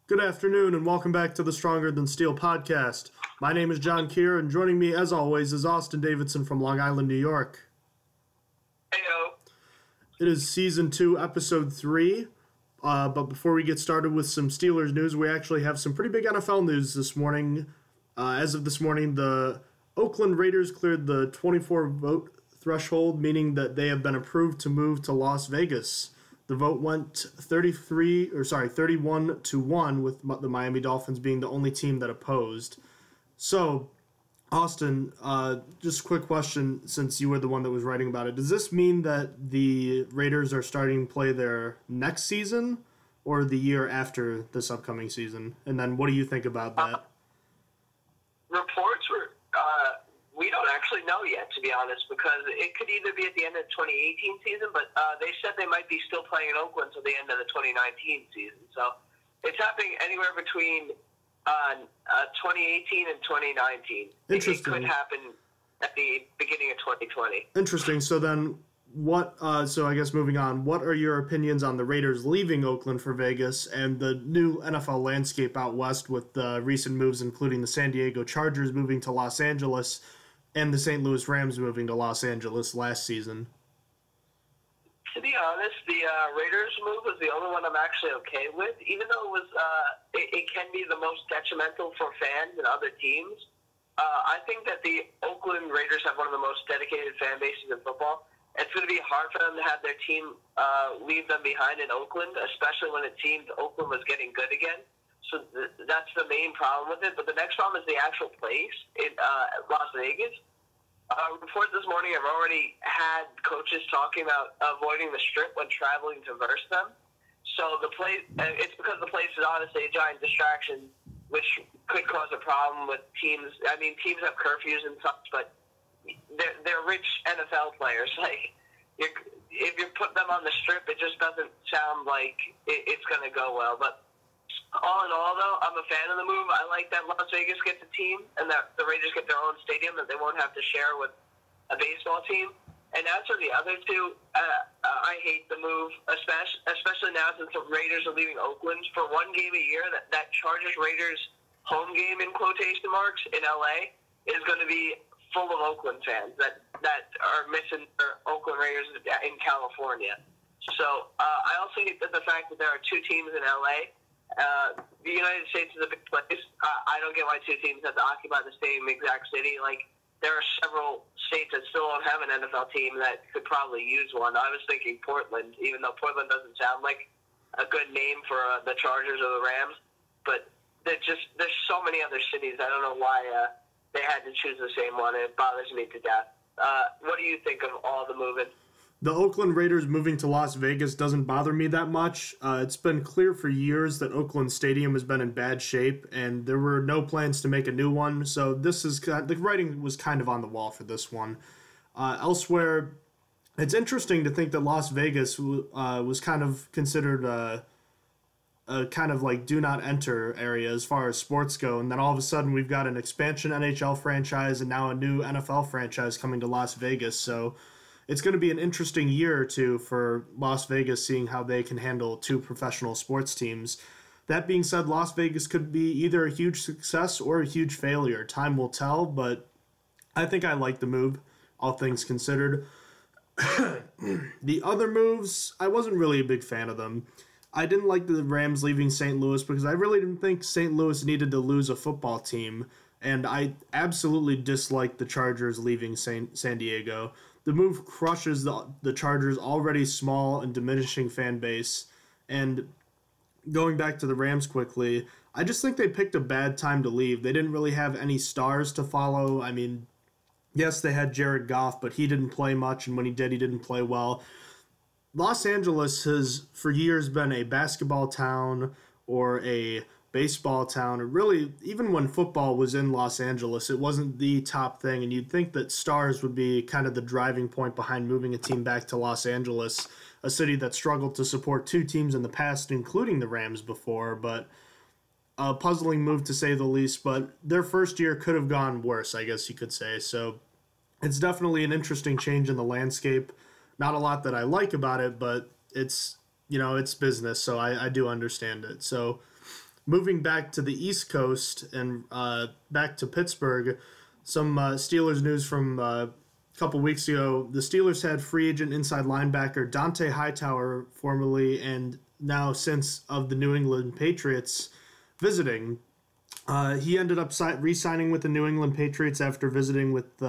Good afternoon, and welcome back to the Stronger Than Steel podcast. My name is John Keir, and joining me, as always, is Austin Davidson from Long Island, New York. Heyo. It is Season 2, Episode 3, but before we get started with some Steelers news, we actually have some pretty big NFL news this morning. As of this morning, the Oakland Raiders cleared the 24-vote threshold, meaning that they have been approved to move to Las Vegas. The vote went 31-1, with the Miami Dolphins being the only team that opposed. So, Austin, just a quick question, since you were the one that was writing about it. Does this mean that the Raiders are starting to play their next season or the year after this upcoming season? And then what do you think about that? Reports were, we don't actually know yet, to be honest, because it could either be at the end of the 2018 season, but they said they might be still playing in Oakland till the end of the 2019 season. So it's happening anywhere between 2018 and 2019. Interesting. It could happen at the beginning of 2020. Interesting. So then so I guess moving on, what are your opinions on the Raiders leaving Oakland for Vegas and the new NFL landscape out west with the recent moves, including the San Diego Chargers moving to Los Angeles and the St. Louis Rams moving to Los Angeles last season? To be honest, the Raiders move was the only one I'm actually okay with, even though it can be the most detrimental for fans and other teams. I think that the Oakland Raiders have one of the most dedicated fan bases in football. It's going to be hard for them to have their team leave them behind in Oakland, especially when it seemed Oakland was getting good again. So that's the main problem with it. But the next problem is the actual place in Las Vegas. Reports this morning have already had coaches talking about avoiding the Strip when traveling to verse them. So the place, it's because the place is honestly a giant distraction, which could cause a problem with teams. I mean, teams have curfews and such, but they're rich NFL players. Like, if you put them on the Strip, it just doesn't sound like it's going to go well. But all in all, though, I'm a fan of the move. I like that Las Vegas gets a team and that the Raiders get their own stadium that they won't have to share with a baseball team. And as for the other two, I hate the move, especially now since the Raiders are leaving Oakland for one game a year. That Chargers-Raiders home game, in quotation marks, in L.A. is going to be full of Oakland fans that are missing their Oakland Raiders in California. So I also hate the fact that there are two teams in L.A. The United States is a big place. I don't get why two teams have to occupy the same exact city. Like, there are several states that still don't have an NFL team that could probably use one. I was thinking Portland, even though Portland doesn't sound like a good name for the Chargers or the Rams. But there's so many other cities. I don't know why they had to choose the same one. It bothers me to death. What do you think of all the moving? The Oakland Raiders moving to Las Vegas doesn't bother me that much. It's been clear for years that Oakland Stadium has been in bad shape, and there were no plans to make a new one, so the writing was kind of on the wall for this one. Elsewhere, it's interesting to think that Las Vegas was kind of considered a kind of like do not enter area as far as sports go, and then all of a sudden we've got an expansion NHL franchise and now a new NFL franchise coming to Las Vegas, so it's going to be an interesting year or two for Las Vegas, seeing how they can handle two professional sports teams. That being said, Las Vegas could be either a huge success or a huge failure. Time will tell, but I think I like the move, all things considered. The other moves, I wasn't really a big fan of them. I didn't like the Rams leaving St. Louis because I really didn't think St. Louis needed to lose a football team, and I absolutely disliked the Chargers leaving San Diego. The move crushes the Chargers' already small and diminishing fan base. And going back to the Rams quickly, I just think they picked a bad time to leave. They didn't really have any stars to follow. I mean, yes, they had Jared Goff, but he didn't play much, and when he did, he didn't play well. Los Angeles has for years been a basketball town or a baseball town. Really, even when football was in Los Angeles, it wasn't the top thing, and you'd think that stars would be kind of the driving point behind moving a team back to Los Angeles, a city that struggled to support two teams in the past, including the Rams before, but a puzzling move to say the least, but their first year could have gone worse, I guess you could say. So it's definitely an interesting change in the landscape. Not a lot that I like about it, but it's, it's business, so I do understand it. So Moving back to the East Coast and back to Pittsburgh, some Steelers news from a couple weeks ago. The Steelers had free agent inside linebacker Dante Hightower, formerly and now since of the New England Patriots, visiting. He ended up re-signing with the New England Patriots after visiting with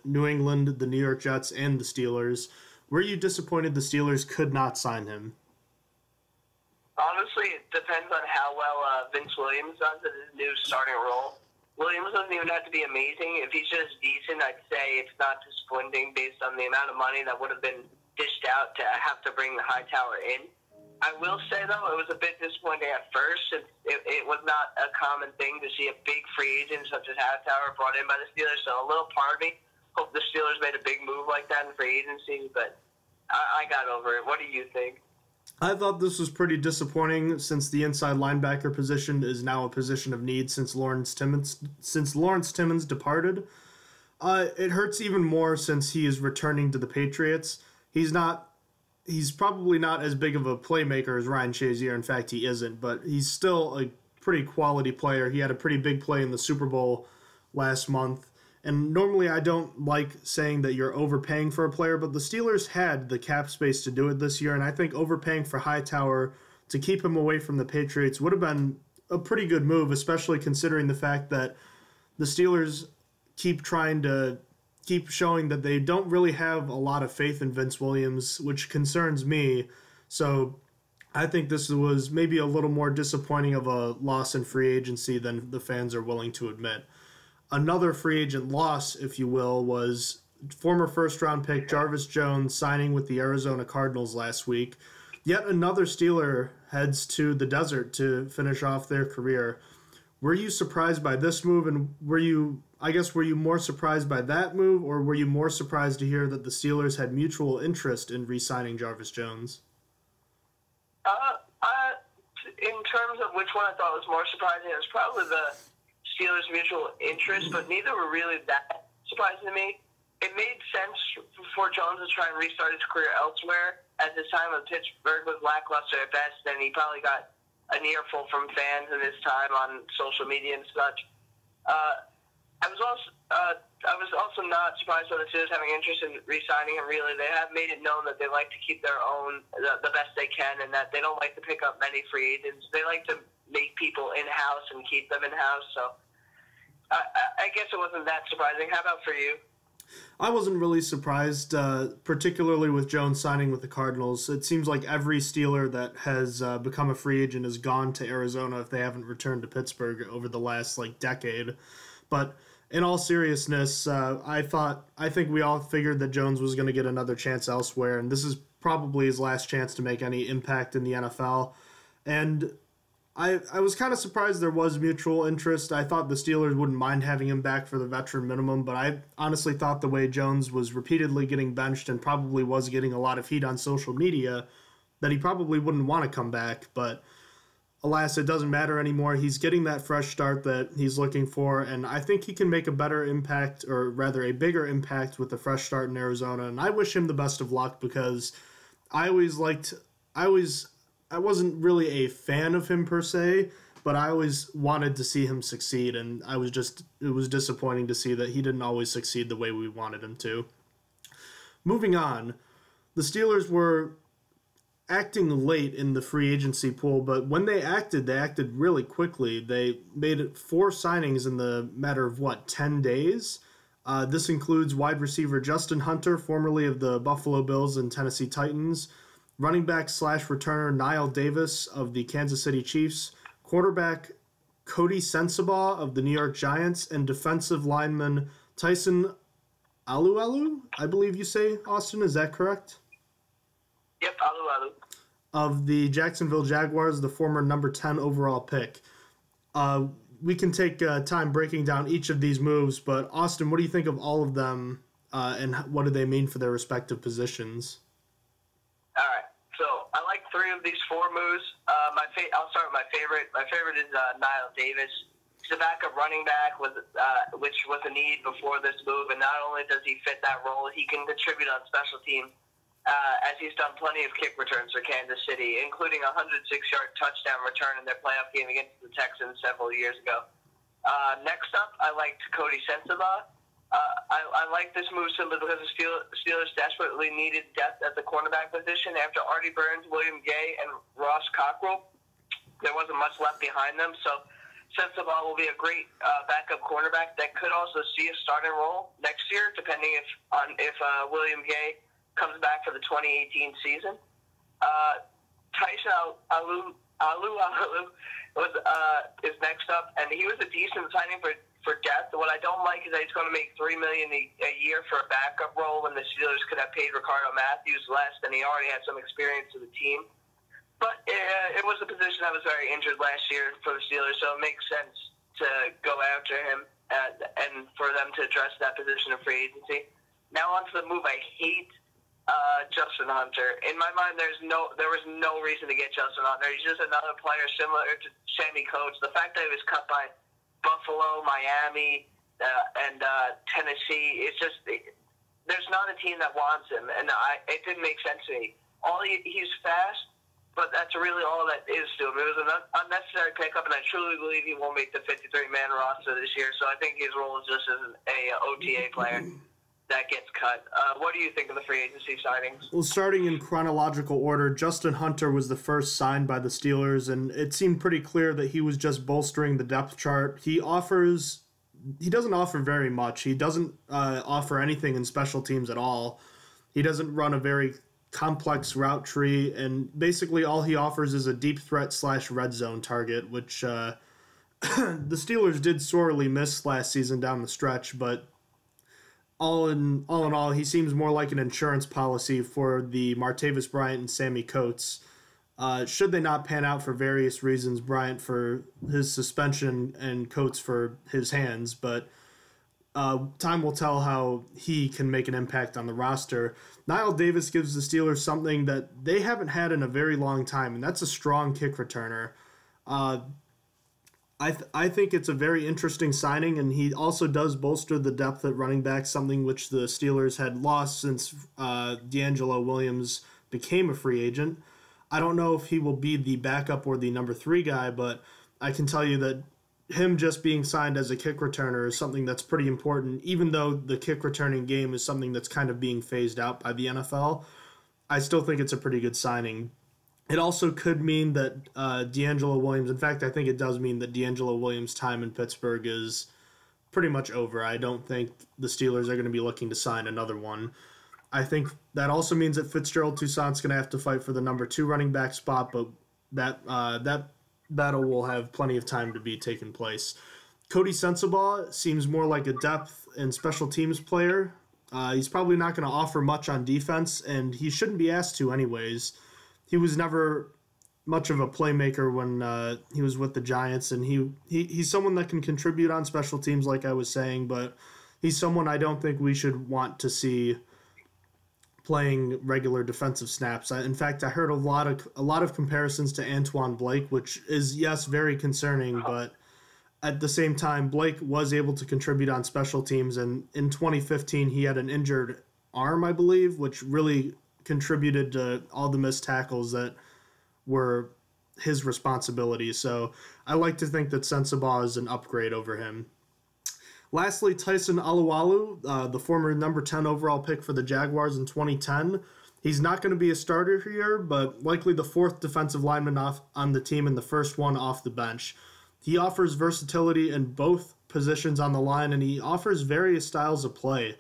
New England, the New York Jets, and the Steelers. Were you disappointed the Steelers could not sign him? Honestly, it depends on how well Vince Williams does in his new starting role. Williams doesn't even have to be amazing. If he's just decent, I'd say it's not disappointing based on the amount of money that would have been dished out to have to bring the Hightower in. I will say, though, it was a bit disappointing at first. It was not a common thing to see a big free agent such as Hightower brought in by the Steelers, so a little part of me hope the Steelers made a big move like that in free agency, but I got over it. What do you think? I thought this was pretty disappointing since the inside linebacker position is now a position of need since Lawrence Timmons departed. It hurts even more since he is returning to the Patriots. He's probably not as big of a playmaker as Ryan Shazier. In fact, he isn't, but he's still a pretty quality player. He had a pretty big play in the Super Bowl last month. And normally I don't like saying that you're overpaying for a player, but the Steelers had the cap space to do it this year, and I think overpaying for Hightower to keep him away from the Patriots would have been a pretty good move, especially considering the fact that the Steelers keep showing that they don't really have a lot of faith in Vince Williams, which concerns me. So I think this was maybe a little more disappointing of a loss in free agency than the fans are willing to admit. Another free agent loss, if you will, was former first-round pick Jarvis Jones signing with the Arizona Cardinals last week. Yet another Steeler heads to the desert to finish off their career. Were you surprised by this move, and were you more surprised by that move, or were you more surprised to hear that the Steelers had mutual interest in re-signing Jarvis Jones? In terms of which one I thought was more surprising, it was probably the Steelers' mutual interest, but neither were really that surprising to me. It made sense for Jones to try and restart his career elsewhere, as his time in Pittsburgh was lackluster at best, and he probably got an earful from fans in his time on social media and such. I was also not surprised by the Steelers having interest in re-signing him. Really, they have made it known that they like to keep their own the best they can, and that they don't like to pick up many free agents. They like to make people in-house and keep them in-house. So I guess it wasn't that surprising. How about for you? I wasn't really surprised, particularly with Jones signing with the Cardinals. It seems like every Steeler that has become a free agent has gone to Arizona if they haven't returned to Pittsburgh over the last decade. But in all seriousness, I think we all figured that Jones was going to get another chance elsewhere, and this is probably his last chance to make any impact in the NFL. And I was kind of surprised there was mutual interest. I thought the Steelers wouldn't mind having him back for the veteran minimum, but I honestly thought the way Jones was repeatedly getting benched and probably was getting a lot of heat on social media that he probably wouldn't want to come back. But alas, it doesn't matter anymore. He's getting that fresh start that he's looking for, and I think he can make a better impact, or rather a bigger impact, with a fresh start in Arizona. And I wish him the best of luck because I wasn't really a fan of him per se, but I always wanted to see him succeed, and it was disappointing to see that he didn't always succeed the way we wanted him to. Moving on, the Steelers were acting late in the free agency pool, but when they acted really quickly. They made 4 signings in the matter of, 10 days? This includes wide receiver Justin Hunter, formerly of the Buffalo Bills and Tennessee Titans, running back / returner Niall Davis of the Kansas City Chiefs, quarterback Cody Sensabaugh of the New York Giants, and defensive lineman Tyson Alualu, I believe you say, Austin, is that correct? Yep, Alualu. Of the Jacksonville Jaguars, the former number 10 overall pick. We can take time breaking down each of these moves, but Austin, what do you think of all of them, and what do they mean for their respective positions? All right. So I like 3 of these 4 moves. I'll start with my favorite. My favorite is Niall Davis. He's a backup running back, which was a need before this move. And not only does he fit that role, he can contribute on special teams. as he's done plenty of kick returns for Kansas City, including a 106-yard touchdown return in their playoff game against the Texans several years ago. Next up, I liked Cody Sensabaugh. I like this move simply because the Steelers desperately needed depth at the cornerback position. After Artie Burns, William Gay, and Ross Cockrell, there wasn't much left behind them. So Sensabaugh will be a great backup cornerback that could also see a starting role next year, depending if William Gay comes back for the 2018 season. Tyson Alu is next up, and he was a decent signing for depth. What I don't like is that he's going to make $3 million a year for a backup role when the Steelers could have paid Ricardo Matthews less, and he already had some experience to the team. But it was a position that was very injured last year for the Steelers, so it makes sense to go after him and for them to address that position of free agency. Now on to the move I hate, Justin Hunter. In my mind, there was no reason to get Justin Hunter. He's just another player similar to Sammy Coates. The fact that he was cut by Buffalo, Miami, and Tennessee, it's just there's not a team that wants him, and it didn't make sense to me. He's fast, but that's really all that is to him. It was an unnecessary pickup, and I truly believe he won't make the 53-man roster this year. So I think his role is just as an OTA player that gets cut. What do you think of the free agency signings? Well, starting in chronological order, Justin Hunter was the first signed by the Steelers, and it seemed pretty clear that he was just bolstering the depth chart. He doesn't offer very much. He doesn't offer anything in special teams at all. He doesn't run a very complex route tree, and basically all he offers is a deep threat / red zone target, which the Steelers did sorely miss last season down the stretch, but all in all, he seems more like an insurance policy for the Martavis Bryant and Sammy Coates. Should they not pan out for various reasons, Bryant for his suspension and Coates for his hands, but time will tell how he can make an impact on the roster. Niall Davis gives the Steelers something that they haven't had in a very long time, and that's a strong kick returner. I think it's a very interesting signing, and he also does bolster the depth at running back, something which the Steelers had lost since DeAngelo Williams became a free agent. I don't know if he will be the backup or the number 3 guy, but I can tell you that him just being signed as a kick returner is something that's pretty important, even though the kick returning game is something that's kind of being phased out by the NFL. I still think it's a pretty good signing. It also could mean that DeAngelo Williams, in fact, I think it does mean that DeAngelo Williams' time in Pittsburgh is pretty much over. I don't think the Steelers are going to be looking to sign another one. I think that also means that Fitzgerald Toussaint's going to have to fight for the number 2 running back spot, but that battle will have plenty of time to be taking place. Cody Sensabaugh seems more like a depth and special teams player. He's probably not going to offer much on defense, and he shouldn't be asked to anyways. He was never much of a playmaker when he was with the Giants, and he's someone that can contribute on special teams, like I was saying, but he's someone I don't think we should want to see playing regular defensive snaps. In fact, I heard a lot of comparisons to Antoine Blake, which is, yes, very concerning, but at the same time, Blake was able to contribute on special teams, and in 2015 he had an injured arm, I believe, which really contributed to all the missed tackles that were his responsibility. So I like to think that Sensabaugh is an upgrade over him. Lastly, Tyson Alualu, the former number 10 overall pick for the Jaguars in 2010. He's not going to be a starter here, but likely the 4th defensive lineman on the team and the first one off the bench. He offers versatility in both positions on the line, and he offers various styles of play.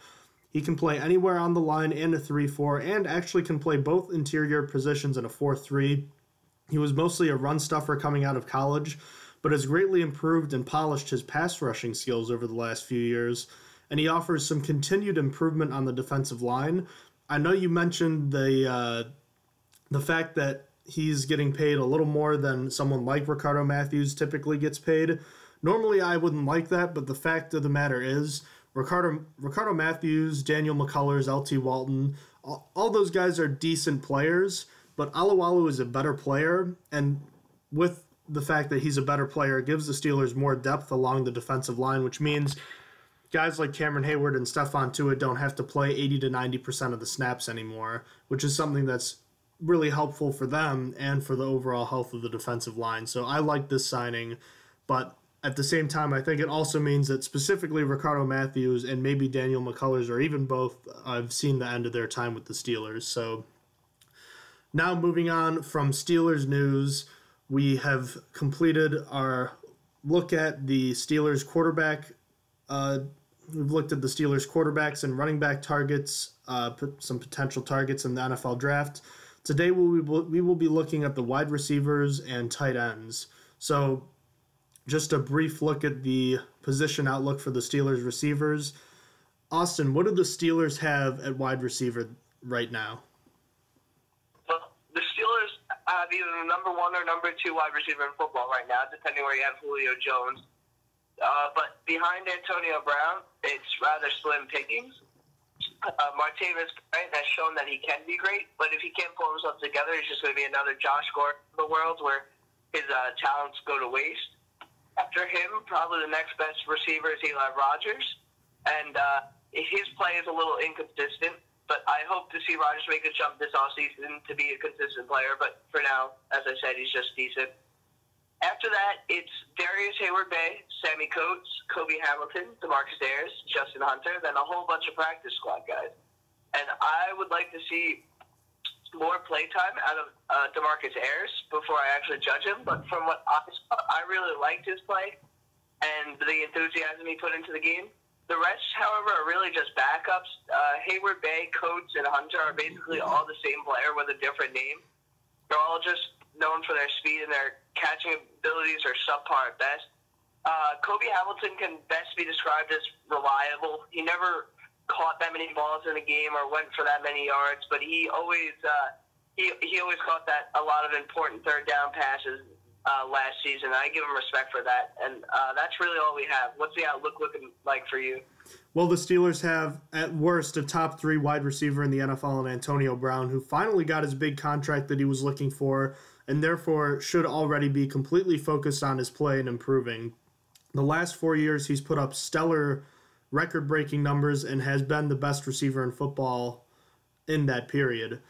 He can play anywhere on the line in a 3-4, and actually can play both interior positions in a 4-3. He was mostly a run stuffer coming out of college, but has greatly improved and polished his pass rushing skills over the last few years, and he offers some continued improvement on the defensive line. I know you mentioned the fact that he's getting paid a little more than someone like Ricardo Matthews typically gets paid. Normally I wouldn't like that, but the fact of the matter is Ricardo Matthews, Daniel McCullers, LT Walton, all those guys are decent players, but Alualu is a better player, and with the fact that he's a better player gives the Steelers more depth along the defensive line, which means guys like Cameron Hayward and Stephon Tuitt don't have to play 80 to 90% of the snaps anymore, which is something that's really helpful for them and for the overall health of the defensive line. So I like this signing, but at the same time, I think it also means that specifically Ricardo Matthews and maybe Daniel McCullers, or even both, I've seen the end of their time with the Steelers. So now moving on from Steelers news, we have completed our look at the Steelers quarterback. We've looked at the Steelers quarterbacks and running back targets, some potential targets in the NFL draft. Today we will be looking at the wide receivers and tight ends. So just a brief look at the position outlook for the Steelers receivers. Austin, what do the Steelers have at wide receiver right now? Well, the Steelers have either the number 1 or number 2 wide receiver in football right now, depending where you have Julio Jones. But behind Antonio Brown, it's rather slim pickings. Martavis Bryant has shown that he can be great, but if he can't pull himself together, he's just going to be another Josh Gordon of the world where his talents go to waste. After him, probably the next best receiver is Eli Rogers, and his play is a little inconsistent, but I hope to see Rogers make a jump this offseason to be a consistent player, but for now, as I said, he's just decent. After that, it's Darius Hayward-Bay, Sammy Coates, Kobe Hamilton, DeMarcus Ayers, Justin Hunter, then a whole bunch of practice squad guys. And I would like to see more playtime out of DeMarcus Ayers before I actually judge him. But from what I saw, I really liked his play and the enthusiasm he put into the game. The rest, however, are really just backups. Hayward-Bay, Coates, and Hunter are basically all the same player with a different name. They're all just known for their speed and their catching abilities are subpar at best. Kobe Hamilton can best be described as reliable. He never caught that many balls in a game or went for that many yards, but he always caught that a lot of important third down passes last season. I give him respect for that, and that's really all we have. What's the outlook looking like for you? Well, the Steelers have, at worst, a top 3 wide receiver in the NFL in Antonio Brown, who finally got his big contract that he was looking for, and therefore should already be completely focused on his play and improving. The last 4 years, he's put up stellar record-breaking numbers and has been the best receiver in football in that period.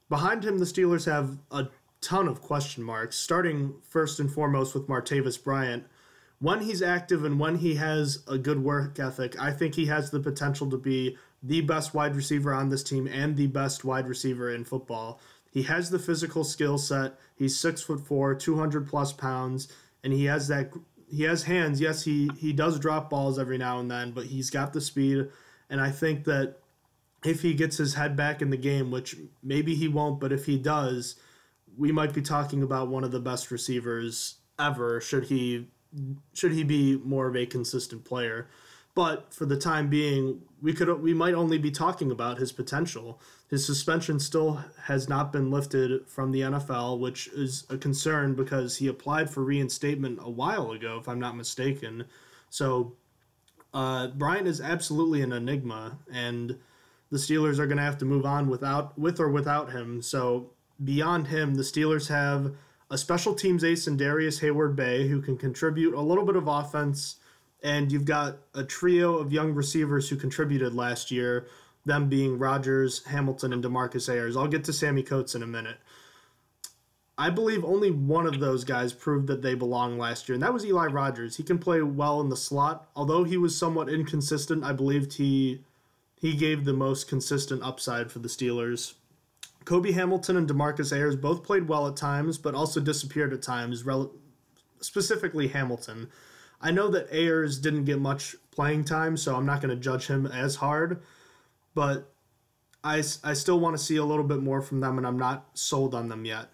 Behind him, the Steelers have a ton of question marks, starting first and foremost with Martavis Bryant. When he's active and when he has a good work ethic, I think he has the potential to be the best wide receiver on this team and the best wide receiver in football. He has the physical skill set. He's 6'4", 200+ pounds, and he has hands. Yes, he does drop balls every now and then, but he's got the speed, and I think that if he gets his head back in the game, which maybe he won't, but if he does, we might be talking about one of the best receivers ever should he be more of a consistent player. But for the time being, we might only be talking about his potential. His suspension still has not been lifted from the NFL, which is a concern because he applied for reinstatement a while ago, if I'm not mistaken. So Bryant is absolutely an enigma, and the Steelers are going to have to move on with or without him. So beyond him, the Steelers have a special teams ace in Darius Hayward-Bay who can contribute a little bit of offense, and you've got a trio of young receivers who contributed last year, them being Rogers, Hamilton, and DeMarcus Ayers. I'll get to Sammy Coates in a minute. I believe only one of those guys proved that they belong last year, and that was Eli Rogers. He can play well in the slot. Although he was somewhat inconsistent, I believed he gave the most consistent upside for the Steelers. Kobe Hamilton and DeMarcus Ayers both played well at times, but also disappeared at times, specifically Hamilton. I know that Ayers didn't get much playing time, so I'm not going to judge him as hard, but I still want to see a little bit more from them, and I'm not sold on them yet.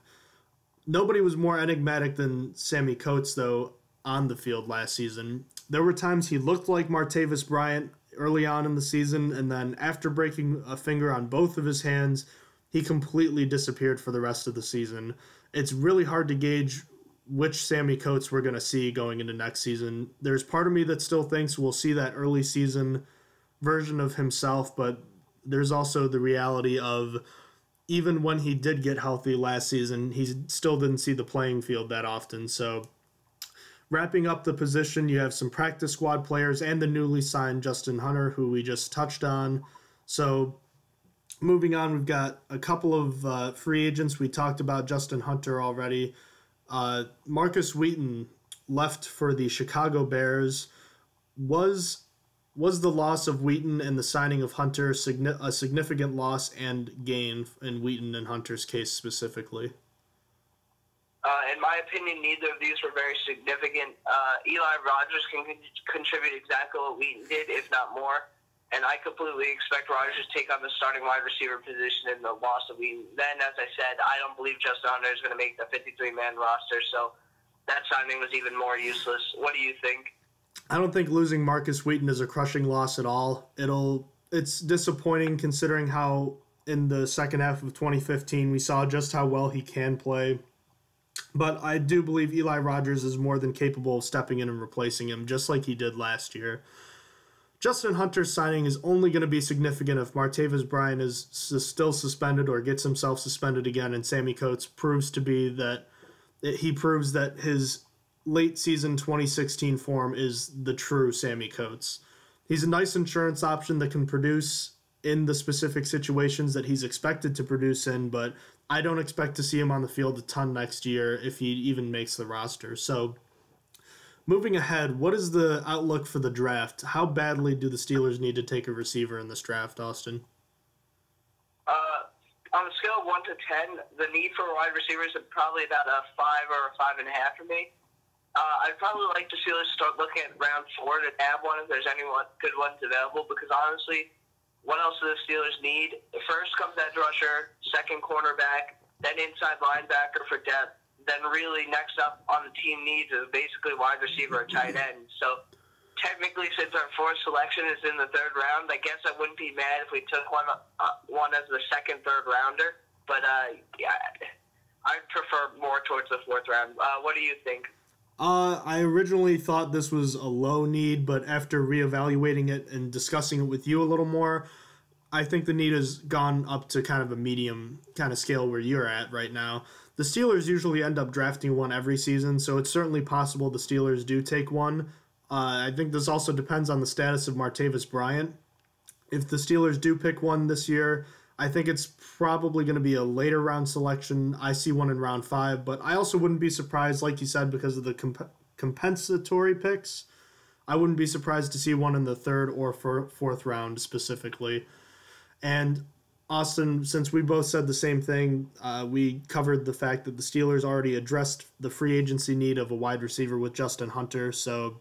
Nobody was more enigmatic than Sammy Coates, though, on the field last season. There were times he looked like Martavis Bryant early on in the season, and then after breaking a finger on both of his hands, he completely disappeared for the rest of the season. It's really hard to gauge which Sammy Coates we're going to see going into next season. There's part of me that still thinks we'll see that early season version of himself, but there's also the reality of even when he did get healthy last season, he still didn't see the playing field that often. So Wrapping up the position, you have some practice squad players and the newly signed Justin Hunter, who we just touched on. So moving on, we've got a couple of free agents. We talked about Justin Hunter already. Marcus Wheaton left for the Chicago Bears. Was the loss of Wheaton and the signing of Hunter a significant loss and gain in Wheaton and Hunter's case specifically? In my opinion, neither of these were very significant. Eli Rogers can contribute exactly what Wheaton did, if not more. And I completely expect Rogers to take on the starting wide receiver position in the loss of Wheaton. Then, as I said, I don't believe Justin Hunter is going to make the 53-man roster, so that signing was even more useless. What do you think? I don't think losing Marcus Wheaton is a crushing loss at all. It's disappointing considering how in the second half of 2015 we saw just how well he can play. But I do believe Eli Rogers is more than capable of stepping in and replacing him, just like he did last year. Justin Hunter's signing is only going to be significant if Martavis Bryant is still suspended or gets himself suspended again, and Sammy Coates proves that his late season 2016 form is the true Sammy Coates. He's a nice insurance option that can produce in the specific situations that he's expected to produce in, but I don't expect to see him on the field a ton next year if he even makes the roster. So moving ahead, what is the outlook for the draft? How badly do the Steelers need to take a receiver in this draft, Austin? On a scale of 1 to 10, the need for wide receivers is probably about a 5 or a 5.5 for me. I'd probably like the Steelers start looking at round 4 to nab one if there's any good ones available, because honestly, what else do the Steelers need? First comes edge rusher, second cornerback, then inside linebacker for depth. Then really next up on the team needs is basically wide receiver or tight end. So technically, since our fourth selection is in the third round, I guess I wouldn't be mad if we took one as the second, third rounder. But yeah, I'd prefer more towards the fourth round. What do you think? I originally thought this was a low need, but after reevaluating it and discussing it with you a little more, I think the need has gone up to kind of a medium kind of scale where you're at right now. The Steelers usually end up drafting one every season, so it's certainly possible the Steelers do take one. I think this also depends on the status of Martavis Bryant. If the Steelers do pick one this year, I think it's probably going to be a later round selection. I see one in round 5, but I also wouldn't be surprised, like you said, because of the compensatory picks. I wouldn't be surprised to see one in the third or fourth round specifically. And Austin, since we both said the same thing, we covered the fact that the Steelers already addressed the free agency need of a wide receiver with Justin Hunter, so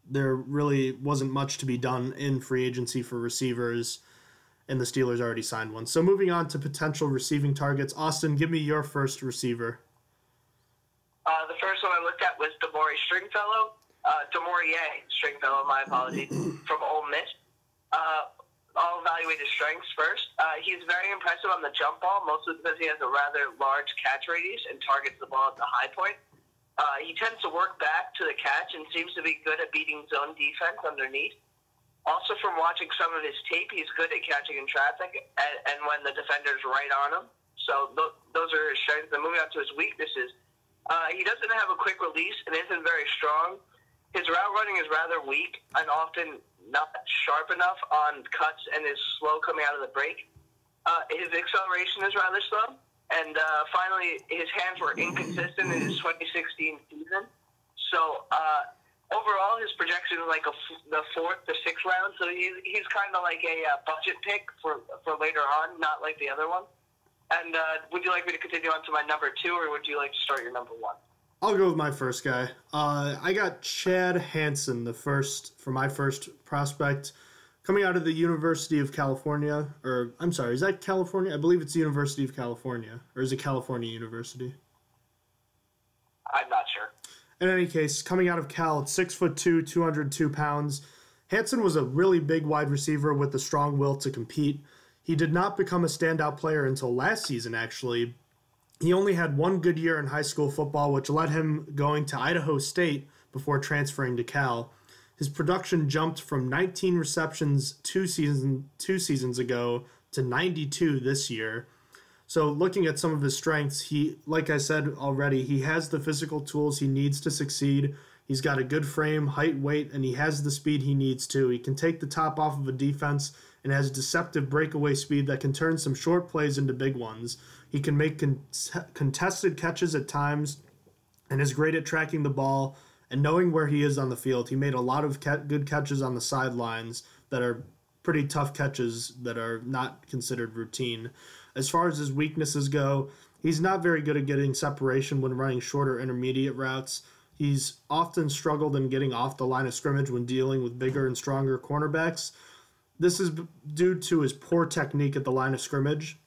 there really wasn't much to be done in free agency for receivers, and the Steelers already signed one. So moving on to potential receiving targets. Austin, give me your first receiver. The first one I looked at was Damor'ea Stringfellow, my apologies, from Ole Miss. I'll evaluate his strengths first. He's very impressive on the jump ball, mostly because he has a rather large catch radius and targets the ball at the high point. He tends to work back to the catch and seems to be good at beating zone defense underneath. Also, from watching some of his tape, he's good at catching in traffic and when the defender's right on him. So those are his strengths. And moving on to his weaknesses, he doesn't have a quick release and isn't very strong. His route running is rather weak and often not sharp enough on cuts and is slow coming out of the break. His acceleration is rather slow. And finally, his hands were inconsistent in his 2016 season. So overall, his projection is like the 4th to 6th round. So he's kind of like a budget pick for later on, not like the other one. And would you like me to continue on to my number 2, or would you like to start your number 1? I'll go with my first guy. I got Chad Hansen for my first prospect, coming out of the University of California. Or, I'm sorry, is that California? I believe it's the University of California. Or is it California University? I'm not sure. In any case, coming out of Cal at 6'2", 202 pounds, Hansen was a really big wide receiver with a strong will to compete. He did not become a standout player until last season, actually. He only had one good year in high school football, which led him going to Idaho State before transferring to Cal. His production jumped from 19 receptions two seasons ago to 92 this year. So looking at some of his strengths, he, like I said already, he has the physical tools he needs to succeed. He's got a good frame, height, weight, and he has the speed he needs to. He can take the top off of a defense and has deceptive breakaway speed that can turn some short plays into big ones. He can make contested catches at times and is great at tracking the ball and knowing where he is on the field. He made a lot of good catches on the sidelines that are pretty tough catches that are not considered routine. As far as his weaknesses go, he's not very good at getting separation when running shorter intermediate routes. He's often struggled in getting off the line of scrimmage when dealing with bigger and stronger cornerbacks. This is due to his poor technique at the line of scrimmage.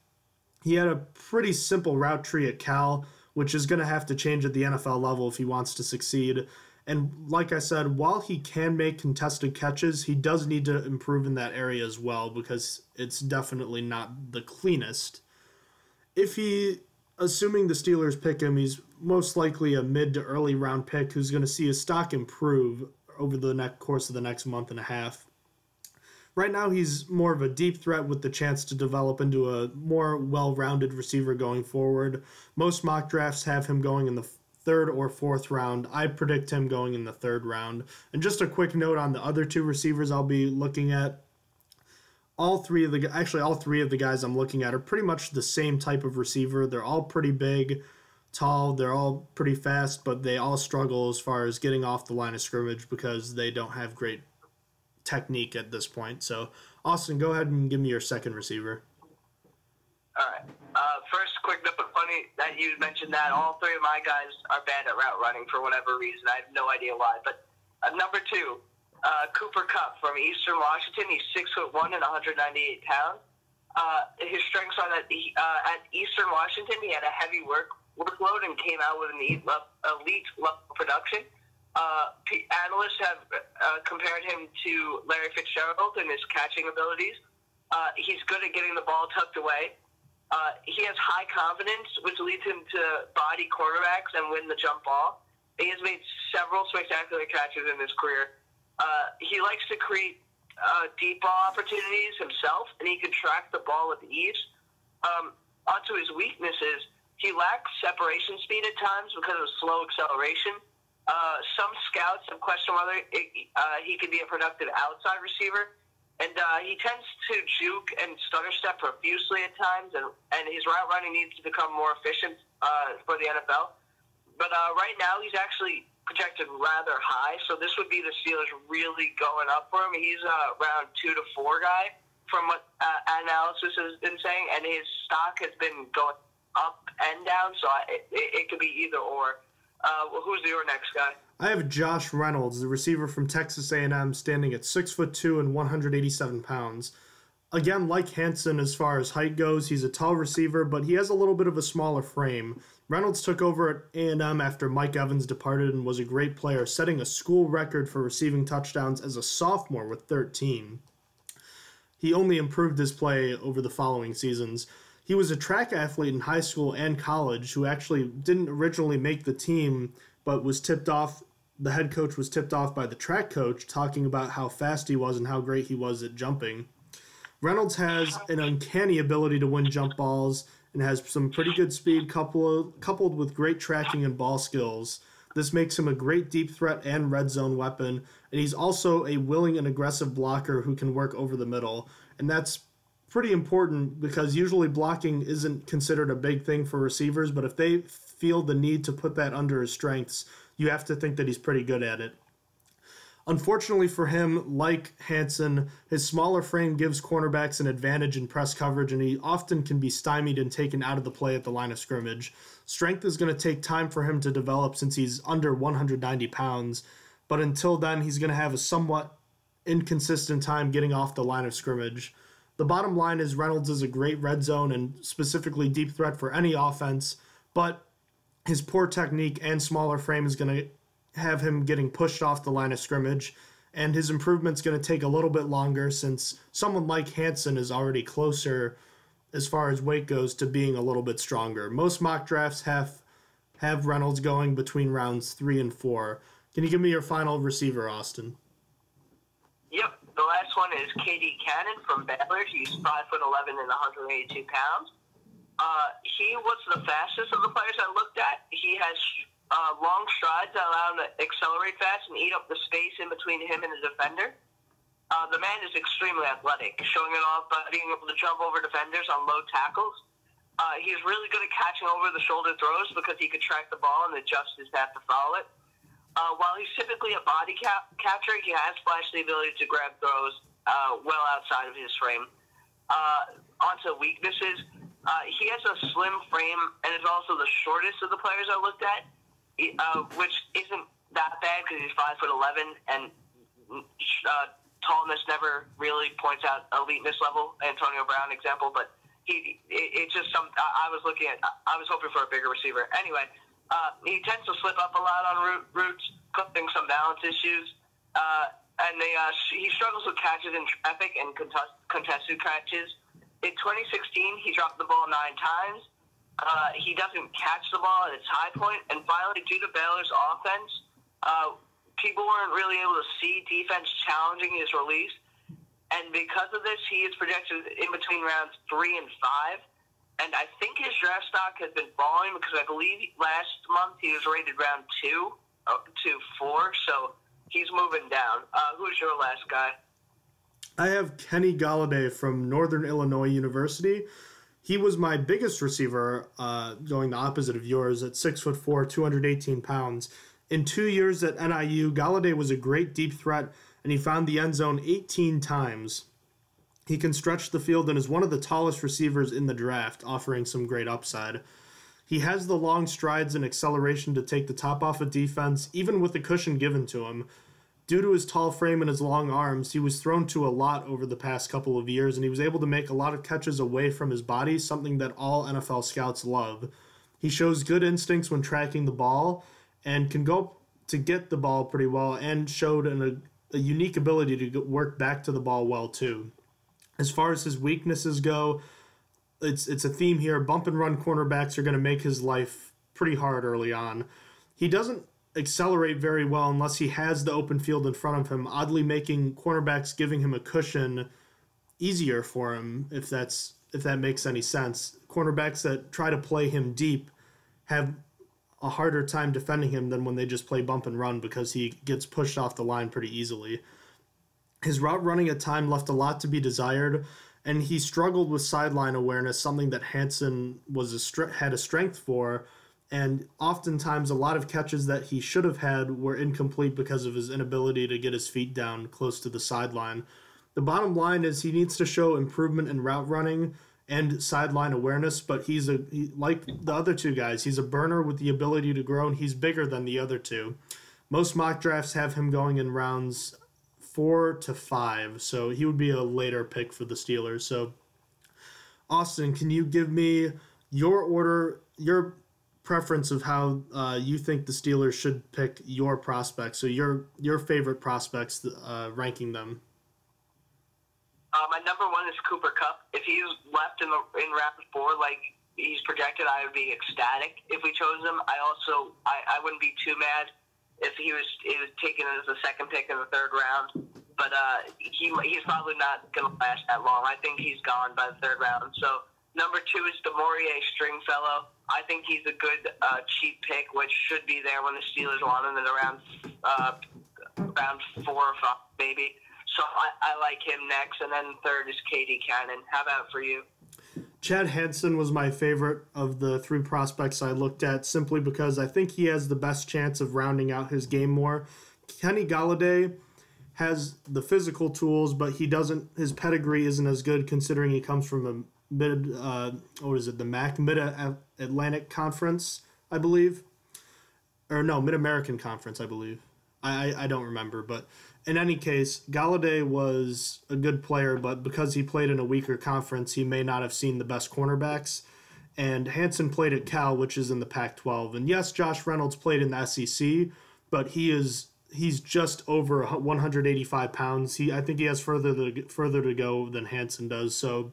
He had a pretty simple route tree at Cal, which is going to have to change at the NFL level if he wants to succeed. And like I said, while he can make contested catches, he does need to improve in that area as well because it's definitely not the cleanest. Assuming the Steelers pick him, he's most likely a mid to early round pick who's going to see his stock improve over the course of the next month and a half. Right now, he's more of a deep threat with the chance to develop into a more well-rounded receiver going forward. Most mock drafts have him going in the third or fourth round. I predict him going in the third round. And just a quick note on the other two receivers I'll be looking at. All three of the guys I'm looking at are pretty much the same type of receiver. They're all pretty big, tall, they're all pretty fast, but they all struggle as far as getting off the line of scrimmage because they don't have great technique at this point. So, Austin, go ahead and give me your second receiver. All right. First, quick note, funny that you mentioned that all three of my guys are bad at route running for whatever reason. I have no idea why. But number two, Cooper Kupp from Eastern Washington. He's 6'1" and 198 pounds. His strengths are that at Eastern Washington he had a heavy workload and came out with an elite level production. Analysts have compared him to Larry Fitzgerald in his catching abilities. He's good at getting the ball tucked away. He has high confidence, which leads him to body quarterbacks and win the jump ball. He has made several spectacular catches in his career. He likes to create deep ball opportunities himself, and he can track the ball with ease. Onto his weaknesses, he lacks separation speed at times because of slow acceleration. Some scouts have questioned whether he could be a productive outside receiver. And he tends to juke and stutter step profusely at times, and his route running needs to become more efficient for the NFL. But right now, he's actually projected rather high, so this would be the Steelers really going up for him. He's a round 2 to 4 guy from what analysis has been saying, and his stock has been going up and down, so it could be either or. Who's your next guy? I have Josh Reynolds, the receiver from Texas A&M, standing at 6'2" and 187 pounds. Again, like Hansen as far as height goes, he's a tall receiver, but he has a little bit of a smaller frame. Reynolds took over at A&M after Mike Evans departed and was a great player, setting a school record for receiving touchdowns as a sophomore with 13. He only improved his play over the following seasons. He was a track athlete in high school and college who actually didn't originally make the team, but was tipped off. The head coach was tipped off by the track coach, talking about how fast he was and how great he was at jumping. Reynolds has an uncanny ability to win jump balls and has some pretty good speed coupled with great tracking and ball skills. This makes him a great deep threat and red zone weapon, and he's also a willing and aggressive blocker who can work over the middle. And that's pretty important because usually blocking isn't considered a big thing for receivers, but if they feel the need to put that under his strengths, you have to think that he's pretty good at it. Unfortunately for him, like Hansen, his smaller frame gives cornerbacks an advantage in press coverage, and he often can be stymied and taken out of the play at the line of scrimmage. Strength is going to take time for him to develop since he's under 190 pounds, but until then, he's going to have a somewhat inconsistent time getting off the line of scrimmage. The bottom line is Reynolds is a great red zone and specifically deep threat for any offense, but his poor technique and smaller frame is going to have him getting pushed off the line of scrimmage, and his improvement's going to take a little bit longer since someone like Hansen is already closer as far as weight goes to being a little bit stronger. Most mock drafts have Reynolds going between rounds 3 and 4. Can you give me your final receiver, Austin? Yep. The last one is KD Cannon from Baylor. He's 5'11" and 182 pounds. He was the fastest of the players I looked at. He has long strides that allow him to accelerate fast and eat up the space in between him and the defender. The man is extremely athletic, showing it off by being able to jump over defenders on low tackles. He's really good at catching over-the-shoulder throws because he can track the ball and adjust his path to follow it. While he's typically a body catcher, he has flashed the ability to grab throws well outside of his frame. Onto weaknesses, he has a slim frame and is also the shortest of the players I looked at, which isn't that bad because he's 5'11", and tallness never really points out eliteness level. Antonio Brown example, but it's just some. I was hoping for a bigger receiver. Anyway, he tends to slip up a lot on routes, causing some balance issues, and he struggles with catches in traffic and contested catches. In 2016, he dropped the ball 9 times. He doesn't catch the ball at its high point, and finally, due to Baylor's offense, people weren't really able to see defense challenging his release. And because of this, he is projected in between rounds 3 and 5. And I think his draft stock has been falling because I believe last month he was rated round 2 to 4. So he's moving down. Who's your last guy? I have Kenny Galladay from Northern Illinois University. He was my biggest receiver, going the opposite of yours, at 6'4", 218 pounds. In 2 years at NIU, Galladay was a great deep threat, and he found the end zone 18 times. He can stretch the field and is one of the tallest receivers in the draft, offering some great upside. He has the long strides and acceleration to take the top off of defense, even with the cushion given to him. Due to his tall frame and his long arms, he was thrown to a lot over the past couple of years, and he was able to make a lot of catches away from his body, something that all NFL scouts love. He shows good instincts when tracking the ball and can go to get the ball pretty well, and showed a unique ability to work back to the ball well too. As far as his weaknesses go, it's a theme here. Bump and run cornerbacks are going to make his life pretty hard early on. He doesn't accelerate very well unless he has the open field in front of him, oddly making cornerbacks giving him a cushion easier for him, if that makes any sense. Cornerbacks that try to play him deep have a harder time defending him than when they just play bump and run because he gets pushed off the line pretty easily. His route running at time left a lot to be desired, and he struggled with sideline awareness, something that Hansen had a strength for, and oftentimes a lot of catches that he should have had were incomplete because of his inability to get his feet down close to the sideline. The bottom line is he needs to show improvement in route running and sideline awareness, but like the other two guys, he's a burner with the ability to grow, and he's bigger than the other two. Most mock drafts have him going in rounds 4 to 5, so he would be a later pick for the Steelers. So, Austin, can you give me your order, your preference of how you think the Steelers should pick your prospects? So your favorite prospects, ranking them. My number 1 is Cooper Kupp. If he's left in round 4 like he's projected, I would be ecstatic if we chose him. I wouldn't be too mad if he was taken as the second pick in the 3rd round. But he's probably not going to last that long. I think he's gone by the 3rd round. So number 2 is Damor'ea Stringfellow. I think he's a good cheap pick, which should be there when the Steelers want him in around 4 or 5, maybe. So I like him next, and then 3rd is Katie Cannon. How about for you? Chad Hansen was my favorite of the 3 prospects I looked at, simply because I think he has the best chance of rounding out his game more. Kenny Galladay has the physical tools, but his pedigree isn't as good considering he comes from a the MAC, Mid-Atlantic Conference, I believe. Or no, Mid-American Conference, I believe. I don't remember, but in any case, Galladay was a good player, but because he played in a weaker conference, he may not have seen the best cornerbacks. And Hansen played at Cal, which is in the Pac-12. And yes, Josh Reynolds played in the SEC, but he's just over 185 pounds. I think he has further to go than Hansen does. So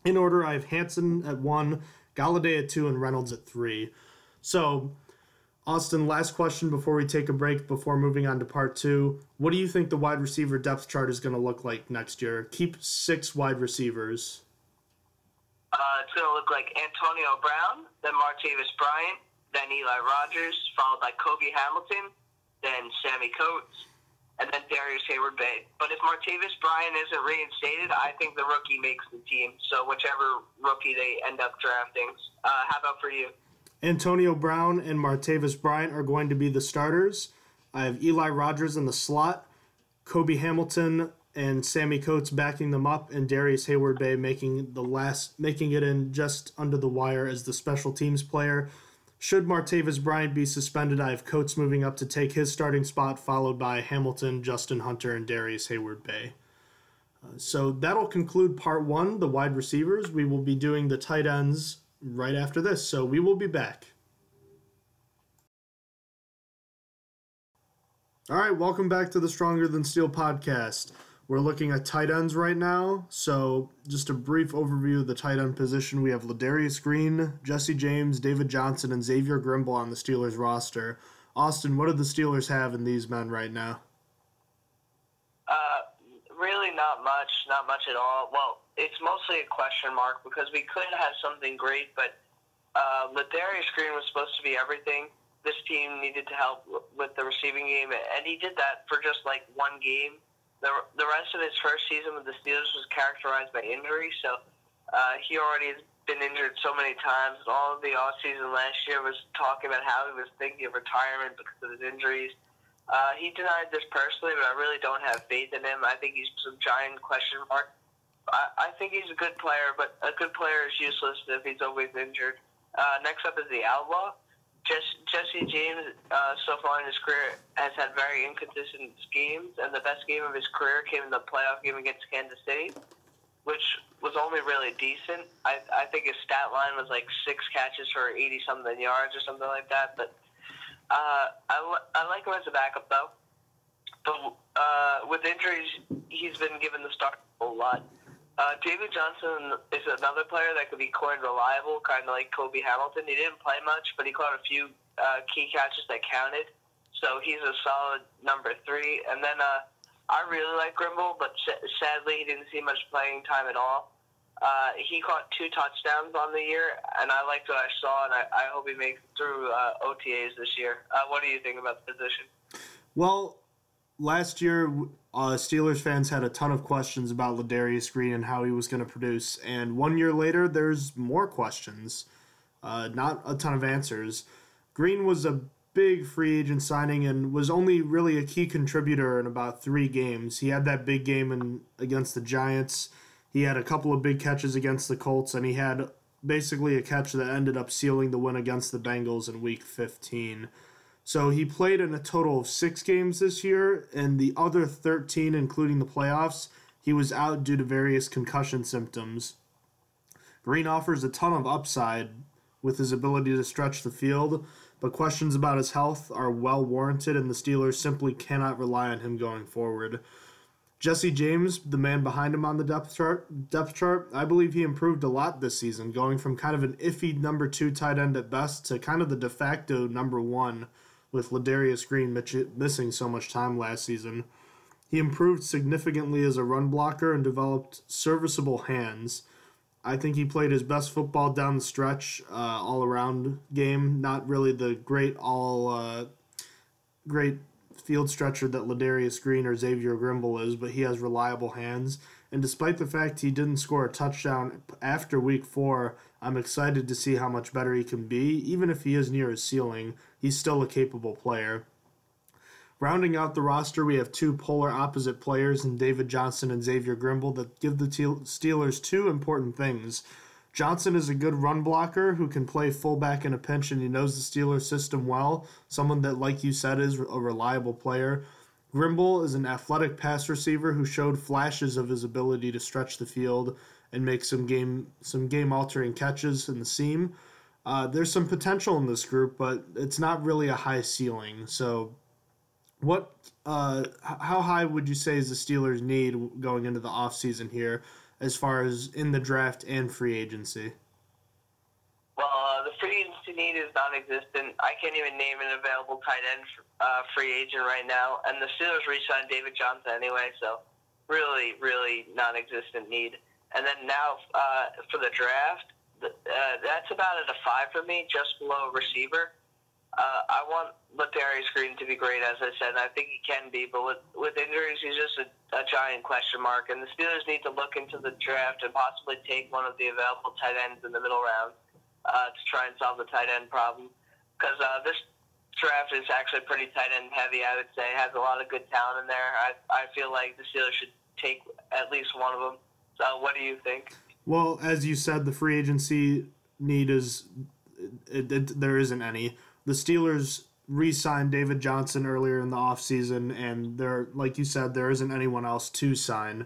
in order, I have Hansen at 1, Galladay at 2, and Reynolds at 3. So, Austin, last question before we take a break, before moving on to part 2. What do you think the wide receiver depth chart is going to look like next year? Keep 6 wide receivers. It's going to look like Antonio Brown, then Martavis Bryant, then Eli Rogers, followed by Kobe Hamilton, then Sammy Coates, and then Darius Hayward-Bay. But if Martavis Bryant isn't reinstated, I think the rookie makes the team. So whichever rookie they end up drafting. How about for you? Antonio Brown and Martavis Bryant are going to be the starters. I have Eli Rogers in the slot, Kobe Hamilton and Sammy Coates backing them up, and Darius Hayward-Bay making it in just under the wire as the special teams player. Should Martavis Bryant be suspended, I have Coates moving up to take his starting spot, followed by Hamilton, Justin Hunter, and Darius Hayward-Bay. So that'll conclude part one, the wide receivers. We will be doing the tight ends right after this, so we will be back. All right, welcome back to the Stronger Than Steel podcast. We're looking at tight ends right now, so just a brief overview of the tight end position. We have Ladarius Green, Jesse James, David Johnson, and Xavier Grimble on the Steelers roster. Austin, what do the Steelers have in these men right now? Really not much at all. Well, it's mostly a question mark because we could have something great, but Ladarius Green was supposed to be everything. This team needed to help with the receiving game, and he did that for just like one game. The rest of his first season with the Steelers was characterized by injury, so he already has been injured so many times. All of the offseason last year was talking about how he was thinking of retirement because of his injuries. He denied this personally, but I really don't have faith in him. I think he's a giant question mark. I think he's a good player, but a good player is useless if he's always injured. Next up is the Outlaw. Jesse James, so far in his career, has had very inconsistent games, and the best game of his career came in the playoff game against Kansas City, which was only really decent. I think his stat line was like 6 catches for 80-something yards or something like that, but I like him as a backup, though. But with injuries, he's been given the start a lot. David Johnson is another player that could be coined reliable, kind of like Kobe Hamilton. He didn't play much, but he caught a few key catches that counted. So he's a solid number 3. And then I really like Grimble, but sadly he didn't see much playing time at all. He caught 2 touchdowns on the year, and I liked what I saw, and I hope he makes it through OTAs this year. What do you think about the position? Well, last year, Steelers fans had a ton of questions about Ladarius Green and how he was going to produce. And 1 year later, there's more questions. Not a ton of answers. Green was a big free agent signing and was only really a key contributor in about 3 games. He had that big game against the Giants. He had a couple of big catches against the Colts, and he had basically a catch that ended up sealing the win against the Bengals in Week 15. So he played in a total of 6 games this year, and the other 13, including the playoffs, he was out due to various concussion symptoms. Green offers a ton of upside with his ability to stretch the field, but questions about his health are well warranted, and the Steelers simply cannot rely on him going forward. Jesse James, the man behind him on the depth chart, I believe he improved a lot this season, going from kind of an iffy number 2 tight end at best to kind of the de facto number 1, with Ladarius Green missing so much time last season. He improved significantly as a run blocker and developed serviceable hands. I think he played his best football down the stretch, all-around game. Not really the great field stretcher that Ladarius Green or Xavier Grimble is, but he has reliable hands. And despite the fact he didn't score a touchdown after Week 4, I'm excited to see how much better he can be. Even if he is near his ceiling, he's still a capable player. Rounding out the roster, we have 2 polar opposite players in David Johnson and Xavier Grimble that give the Steelers 2 important things. Johnson is a good run blocker who can play fullback in a pinch, and he knows the Steelers system well, someone that, like you said, is a reliable player. Grimble is an athletic pass receiver who showed flashes of his ability to stretch the field and make some game-altering catches in the seam. There's some potential in this group, but it's not really a high ceiling. So how high would you say is the Steelers' need going into the offseason here as far as in the draft and free agency? Well, the free agency need is non-existent. I can't even name an available tight end free agent right now, and the Steelers re-signed David Johnson anyway, so really, really non-existent need. And then now for the draft, that's about at a 5 for me, just below receiver. I want Ladarius Green to be great, as I said, and I think he can be, but with injuries, he's just a giant question mark. And the Steelers need to look into the draft and possibly take one of the available tight ends in the middle round to try and solve the tight end problem. Because this draft is actually pretty tight end heavy, I would say. It has a lot of good talent in there. I feel like the Steelers should take at least one of them. So what do you think? Well, as you said, the free agency need is there isn't any. The Steelers re-signed David Johnson earlier in the offseason, and like you said, there isn't anyone else to sign.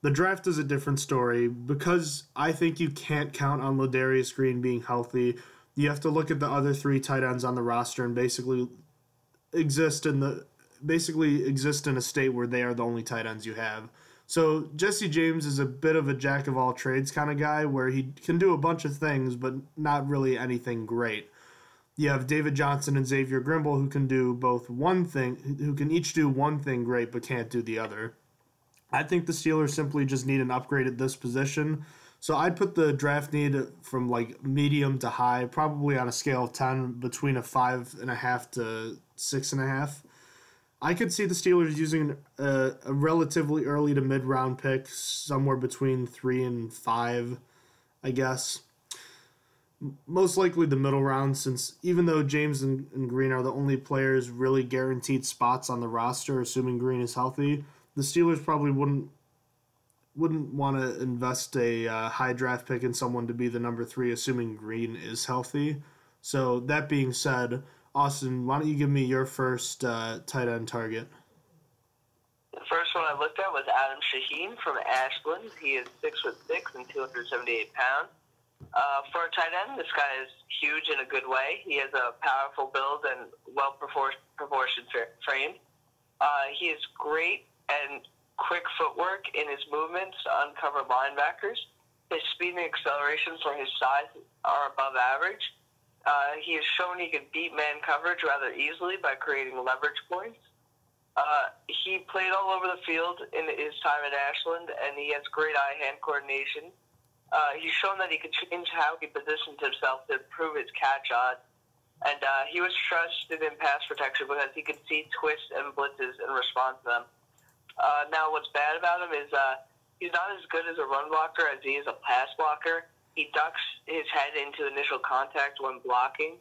The draft is a different story because I think you can't count on Ladarius Green being healthy. You have to look at the other 3 tight ends on the roster and basically exist in a state where they are the only tight ends you have. So Jesse James is a bit of a jack of all trades kind of guy where he can do a bunch of things but not really anything great. You have David Johnson and Xavier Grimble who can do who can each do one thing great but can't do the other. I think the Steelers simply just need an upgrade at this position. So I'd put the draft need from like medium to high, probably on a scale of 10, between a 5.5 to 6.5. I could see the Steelers using a relatively early to mid-round pick, somewhere between 3 and 5, I guess. Most likely the middle round, since even though James and Green are the only players really guaranteed spots on the roster, assuming Green is healthy, the Steelers probably wouldn't want to invest a high draft pick in someone to be the number 3, assuming Green is healthy. So that being said, Austin, why don't you give me your first tight end target? The first one I looked at was Adam Shaheen from Ashland. He is 6'6" and 278 pounds. For a tight end, this guy is huge in a good way. He has a powerful build and well-proportioned frame. He is great and quick footwork in his movements to uncover linebackers. His speed and acceleration for his size are above average. He has shown he can beat man coverage rather easily by creating leverage points. He played all over the field in his time at Ashland, and he has great eye-hand coordination. He's shown that he could change how he positions himself to improve his catch odds. And he was trusted in pass protection because he could see twists and blitzes and respond to them. Now, what's bad about him is he's not as good as a run blocker as he is a pass blocker. He ducks his head into initial contact when blocking.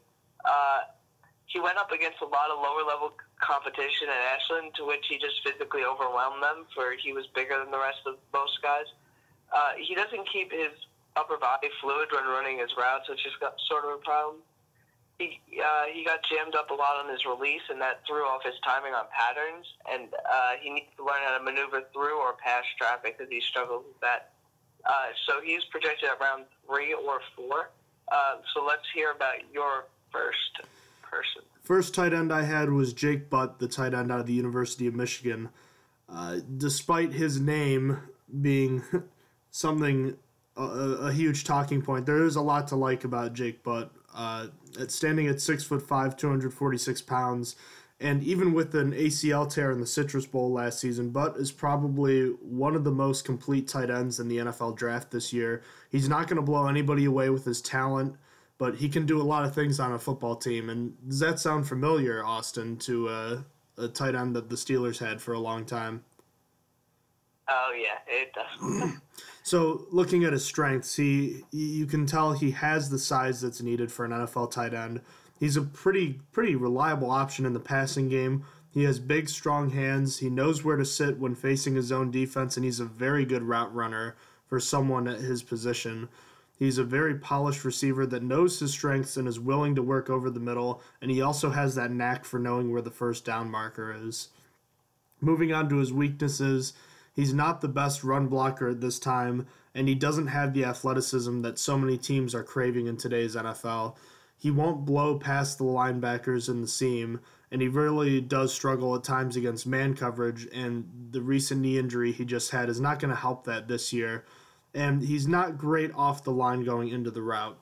He went up against a lot of lower-level competition at Ashland, to which he just physically overwhelmed them, for he was bigger than the rest of most guys. He doesn't keep his upper body fluid when running his routes, which is sort of a problem. He got jammed up a lot on his release, and that threw off his timing on patterns, and he needs to learn how to maneuver through or past traffic because he struggles with that. So he's projected at round 3 or 4. So let's hear about your first person. First tight end I had was Jake Butt, the tight end out of the University of Michigan. Despite his name being something, a huge talking point, there is a lot to like about Jake Butt. Standing at 6'5", 246 pounds, and even with an ACL tear in the Citrus Bowl last season, Butt is probably one of the most complete tight ends in the NFL draft this year. He's not going to blow anybody away with his talent, but he can do a lot of things on a football team. And does that sound familiar, Austin, to a tight end that the Steelers had for a long time? Oh, yeah, it does. So looking at his strengths, you can tell he has the size that's needed for an NFL tight end. He's a pretty reliable option in the passing game. He has big, strong hands. He knows where to sit when facing his own defense, and he's a very good route runner for someone at his position. He's a very polished receiver that knows his strengths and is willing to work over the middle, and he also has that knack for knowing where the first down marker is. Moving on to his weaknesses, he's not the best run blocker at this time, and he doesn't have the athleticism that so many teams are craving in today's NFL. He won't blow past the linebackers in the seam, and he really does struggle at times against man coverage, and the recent knee injury he just had is not going to help that this year. And he's not great off the line going into the route.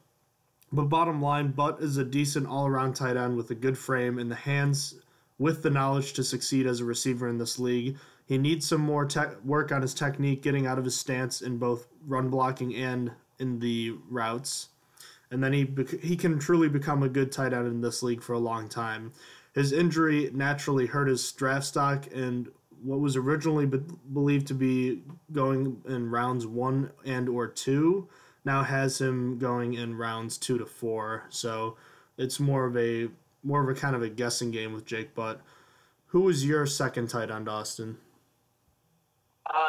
But bottom line, Butt is a decent all-around tight end with a good frame and the hands with the knowledge to succeed as a receiver in this league. He needs some more work on his technique, getting out of his stance in both run blocking and in the routes. And then he can truly become a good tight end in this league for a long time. His injury naturally hurt his draft stock, and what was originally believed to be going in rounds 1 and or 2 now has him going in rounds 2 to 4. So it's more of a kind of a guessing game with Jake Butt. Who was your second tight end, Austin?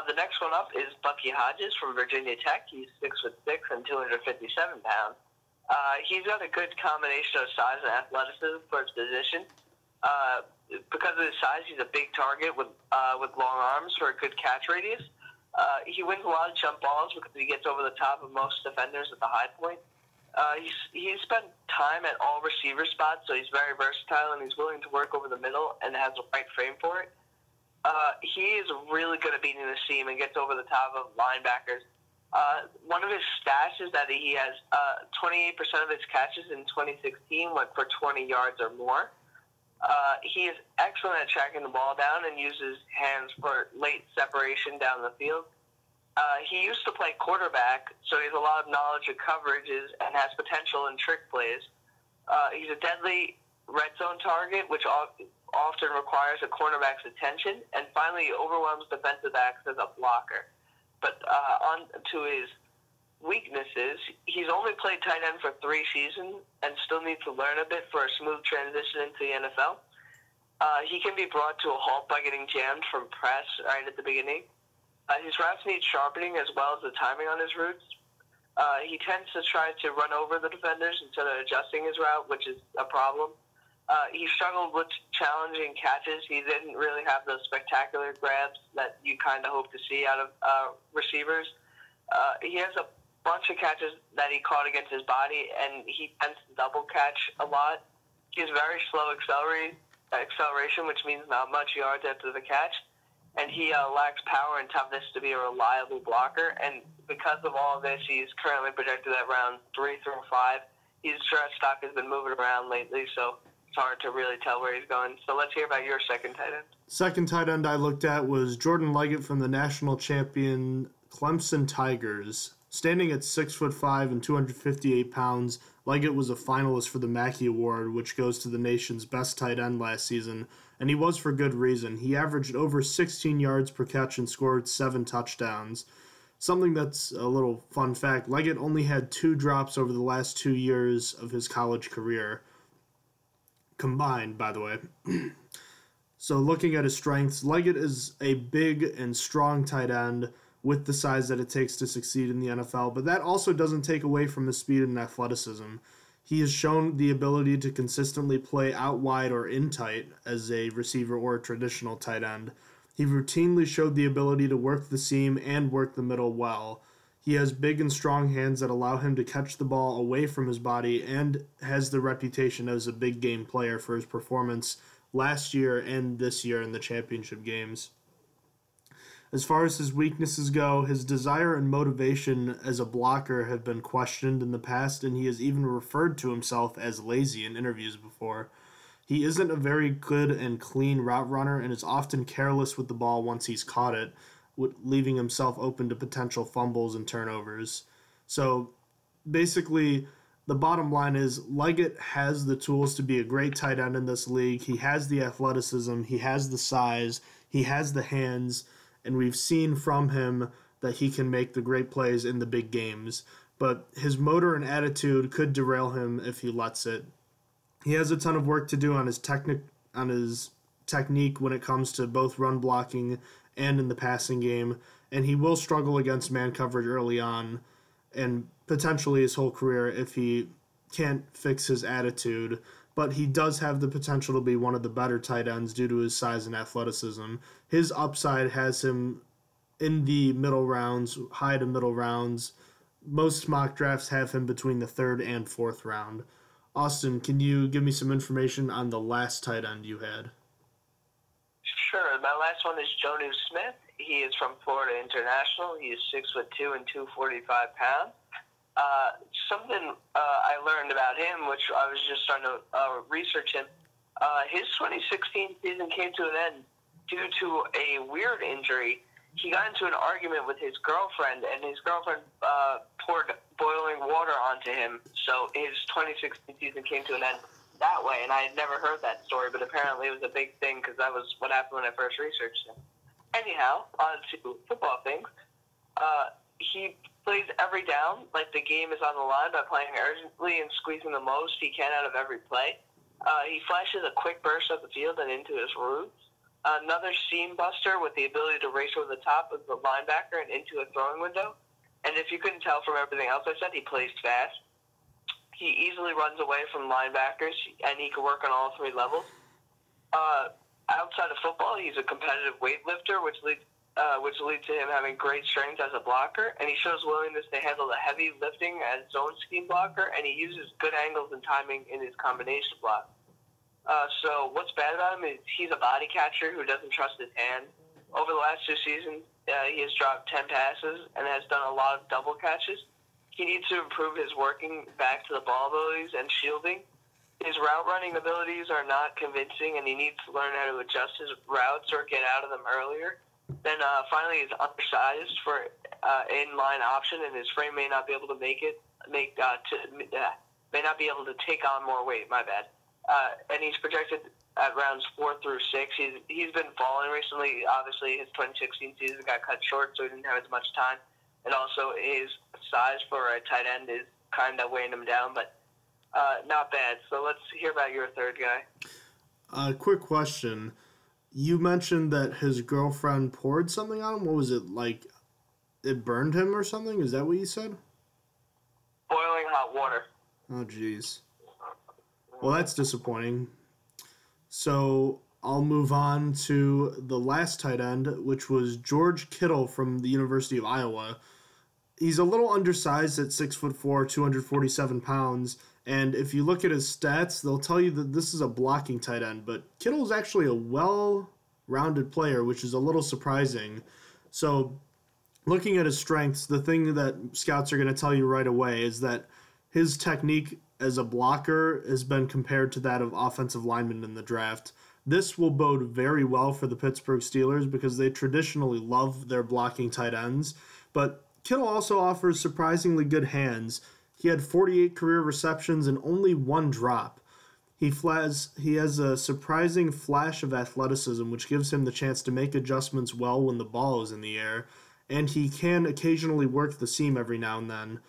The next one up is Bucky Hodges from Virginia Tech. He's 6'6" and 257 pounds. He's got a good combination of size and athleticism for his position. Because of his size, he's a big target with long arms for a good catch radius. He wins a lot of jump balls because he gets over the top of most defenders at the high point. He's spent time at all receiver spots, so he's very versatile, and he's willing to work over the middle and has the right frame for it. He is really good at beating the seam and gets over the top of linebackers. One of his stats is that he has 28% of his catches in 2016 went for 20 yards or more. He is excellent at tracking the ball down and uses hands for late separation down the field. He used to play quarterback, so he has a lot of knowledge of coverages and has potential in trick plays. He's a deadly red zone target, which often requires a cornerback's attention. And finally, he overwhelms defensive backs as a blocker. But on to his weaknesses, he's only played tight end for 3 seasons and still needs to learn a bit for a smooth transition into the NFL. He can be brought to a halt by getting jammed from press right at the beginning. His routes need sharpening as well as the timing on his routes. He tends to try to run over the defenders instead of adjusting his route, which is a problem. He struggled with challenging catches. He didn't really have those spectacular grabs that you kind of hope to see out of receivers. He has a bunch of catches that he caught against his body, and he tends to double catch a lot. He has very slow acceleration, which means not much yards after the catch. And he lacks power and toughness to be a reliable blocker. And because of all of this, he's currently projected at round 3 through 5. His draft stock has been moving around lately, so it's hard to really tell where he's going. So let's hear about your second tight end. Second tight end I looked at was Jordan Leggett from the national champion Clemson Tigers. Standing at 6'5" and 258 pounds, Leggett was a finalist for the Mackey Award, which goes to the nation's best tight end last season, and he was for good reason. He averaged over 16 yards per catch and scored 7 touchdowns. Something that's a little fun fact, Leggett only had 2 drops over the last 2 years of his college career. Combined, by the way. So looking at his strengths, Leggett is a big and strong tight end with the size that it takes to succeed in the NFL, but that also doesn't take away from his speed and athleticism. He has shown the ability to consistently play out wide or in tight as a receiver or a traditional tight end. He routinely showed the ability to work the seam and work the middle well. He has big and strong hands that allow him to catch the ball away from his body and has the reputation as a big game player for his performance last year and this year in the championship games. As far as his weaknesses go, his desire and motivation as a blocker have been questioned in the past, and he has even referred to himself as lazy in interviews before. He isn't a very good and clean route runner and is often careless with the ball once he's caught it, leaving himself open to potential fumbles and turnovers. So basically, the bottom line is Leggett has the tools to be a great tight end in this league. He has the athleticism, he has the size, he has the hands, and we've seen from him that he can make the great plays in the big games. But his motor and attitude could derail him if he lets it. He has a ton of work to do on his technique when it comes to both run blocking and in the passing game, and he will struggle against man coverage early on and potentially his whole career if he can't fix his attitude. But he does have the potential to be one of the better tight ends due to his size and athleticism. His upside has him in the middle rounds, high to middle rounds. Most mock drafts have him between the 3rd and 4th round. Austin, can you give me some information on the last tight end you had? Sure. My last one is Jonnu Smith. He is from Florida International. He is 6'2" and 245 pounds. Something I learned about him, which I was just starting to research him, His 2016 season came to an end due to a weird injury. He got into an argument with his girlfriend, and his girlfriend poured boiling water onto him. So his 2016 season came to an end that way, and I had never heard that story, but apparently it was a big thing because that was what happened when I first researched it. Anyhow, on to football things. He plays every down, like the game is on the line, by playing urgently and squeezing the most he can out of every play. He flashes a quick burst up the field and into his roots. Another seam buster with the ability to race over the top of the linebacker and into a throwing window. And if you couldn't tell from everything else I said, he plays fast. He easily runs away from linebackers, and he can work on all three levels. Outside of football, he's a competitive weightlifter, which leads to him having great strength as a blocker, and he shows willingness to handle the heavy lifting as zone scheme blocker, and he uses good angles and timing in his combination block. So what's bad about him is he's a body catcher who doesn't trust his hand. Over the last 2 seasons, he has dropped 10 passes and has done a lot of double catches. He needs to improve his working back to the ball abilities and shielding. His route running abilities are not convincing, and he needs to learn how to adjust his routes or get out of them earlier. Then finally, he's undersized for in-line option, and his frame may not be able to may not be able to take on more weight. My bad. And he's projected at rounds 4 through 6. He's been falling recently. Obviously, his 2016 season got cut short, so he didn't have as much time. And also, his size for a tight end is kind of weighing him down, but not bad. So let's hear about your third guy. Quick question. You mentioned that his girlfriend poured something on him. What was it, like it burned him or something? Is that what you said? Boiling hot water. Oh, jeez. Well, that's disappointing. So I'll move on to the last tight end, which was George Kittle from the University of Iowa. He's a little undersized at 6'4", 247 pounds, and if you look at his stats, they'll tell you that this is a blocking tight end, but Kittle is actually a well-rounded player, which is a little surprising. So looking at his strengths, the thing that scouts are going to tell you right away is that his technique as a blocker has been compared to that of offensive linemen in the draft. This will bode very well for the Pittsburgh Steelers because they traditionally love their blocking tight ends. But Kittle also offers surprisingly good hands. He had 48 career receptions and only 1 drop. He has a surprising flash of athleticism, which gives him the chance to make adjustments well when the ball is in the air, and he can occasionally work the seam every now and then.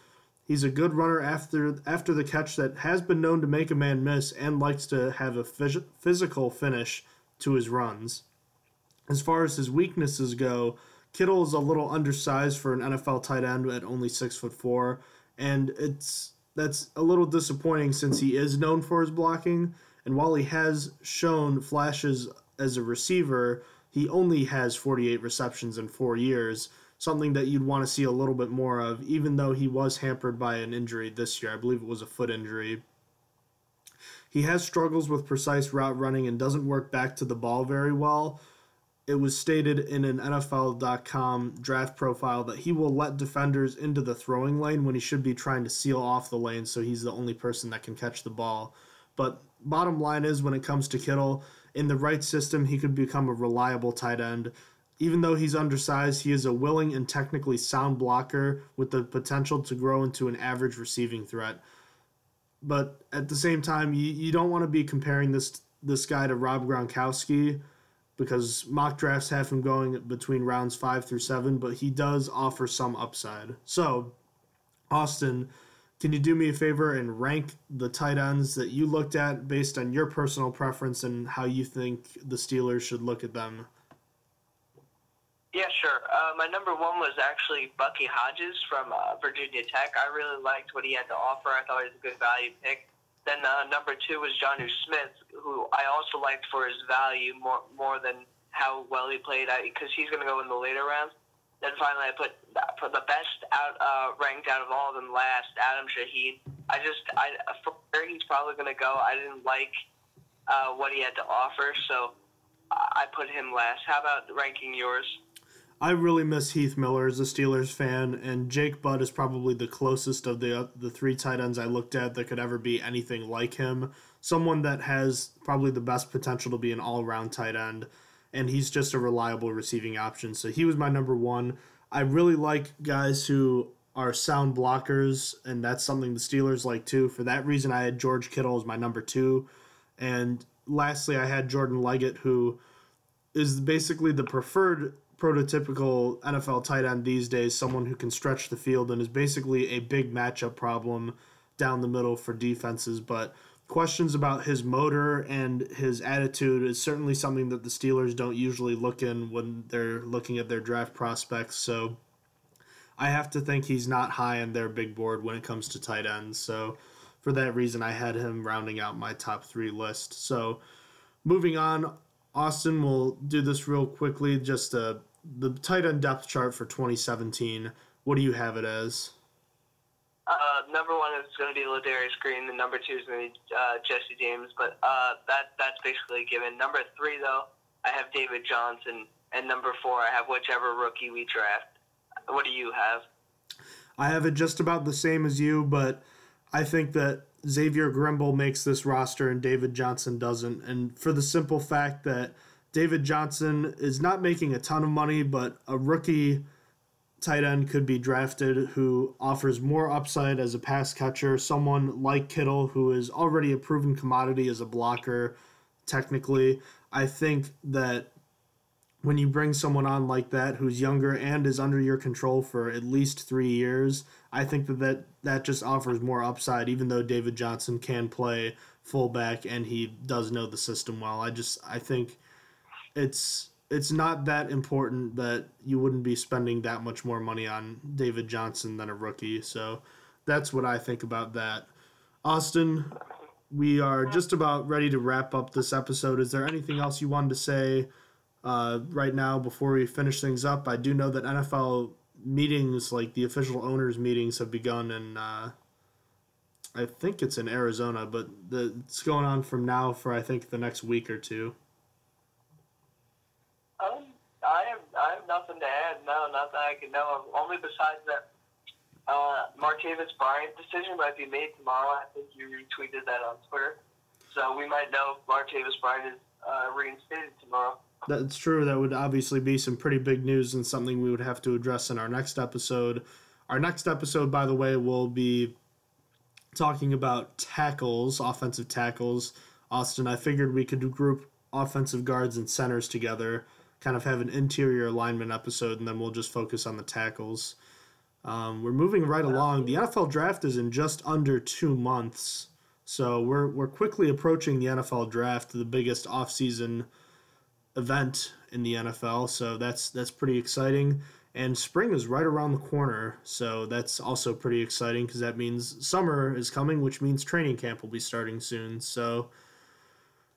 He's a good runner after the catch that has been known to make a man miss and likes to have a physical finish to his runs. As far as his weaknesses go, Kittle is a little undersized for an NFL tight end at only 6'4", and that's a little disappointing since he is known for his blocking, and while he has shown flashes as a receiver, he only has 48 receptions in 4 years, something that you'd want to see a little bit more of, even though he was hampered by an injury this year. I believe it was a foot injury. He has struggles with precise route running and doesn't work back to the ball very well. It was stated in an NFL.com draft profile that he will let defenders into the throwing lane when he should be trying to seal off the lane, so he's the only person that can catch the ball. But bottom line is, when it comes to Kittle, in the right system, he could become a reliable tight end. Even though he's undersized, he is a willing and technically sound blocker with the potential to grow into an average receiving threat. But at the same time, you don't want to be comparing this guy to Rob Gronkowski, because mock drafts have him going between rounds 5 through 7, but he does offer some upside. So, Austin, can you do me a favor and rank the tight ends that you looked at based on your personal preference and how you think the Steelers should look at them? Yeah, sure. My number 1 was actually Bucky Hodges from Virginia Tech. I really liked what he had to offer. I thought he was a good value pick. Then number 2 was Jonnu Smith, who I also liked for his value more than how well he played, because he's going to go in the later rounds. Then finally, I put for the best ranked out of all of them last, Adam Shaheen. For where he's probably going to go, I didn't like what he had to offer, so I put him last. How about ranking yours? I really miss Heath Miller as a Steelers fan, and Jake Butt is probably the closest of the 3 tight ends I looked at that could ever be anything like him. someone that has probably the best potential to be an all-around tight end, and he's just a reliable receiving option. So he was my number one. I really like guys who are sound blockers, and that's something the Steelers like too. For that reason, I had George Kittle as my number two. And lastly, I had Jordan Leggett, who is basically the preferred prototypical NFL tight end these days, someone who can stretch the field and is basically a big matchup problem down the middle for defenses. But questions about his motor and his attitude is certainly something that the Steelers don't usually look in when they're looking at their draft prospects. So I have to think he's not high on their big board when it comes to tight ends. So for that reason, I had him rounding out my top three list. So moving on, Austin, we'll do this real quickly. Just the tight end depth chart for 2017. What do you have it as? Number one is going to be Ladarius Green. The number two is going to be Jesse James. But that's basically a given. Number three, though, I have David Johnson. And number four, I have whichever rookie we draft. What do you have? I have it just about the same as you, but I think that Xavier Grimble makes this roster and David Johnson doesn't. And for the simple fact that David Johnson is not making a ton of money, but a rookie tight end could be drafted who offers more upside as a pass catcher. Someone like Kittle, who is already a proven commodity as a blocker, technically. I think that when you bring someone on like that who's younger and is under your control for at least 3 years, I think that just offers more upside, even though David Johnson can play fullback and he does know the system well. I think it's not that important that you wouldn't be spending that much more money on David Johnson than a rookie. So that's what I think about that. Austin, we are just about ready to wrap up this episode. Is there anything else you wanted to say right now before we finish things up? I do know that NFL meetings, like the official owners meetings, have begun, and I think it's in Arizona, but it's going on from now for I think the next week or two. I have nothing to add. No, not that I can know of. Only besides that, Martavis Bryant decision might be made tomorrow. I think you retweeted that on Twitter, so we might know if Martavis Bryant is reinstated tomorrow. That's true. That would obviously be some pretty big news and something we would have to address in our next episode. Our next episode, by the way, will be talking about tackles, offensive tackles. Austin, I figured we could group offensive guards and centers together, kind of have an interior alignment episode, and then we'll just focus on the tackles. We're moving right along. The NFL draft is in just under 2 months, so we're quickly approaching the NFL draft, the biggest offseason event in the NFL, so that's pretty exciting. And spring is right around the corner, so that's also pretty exciting because that means summer is coming, which means training camp will be starting soon. So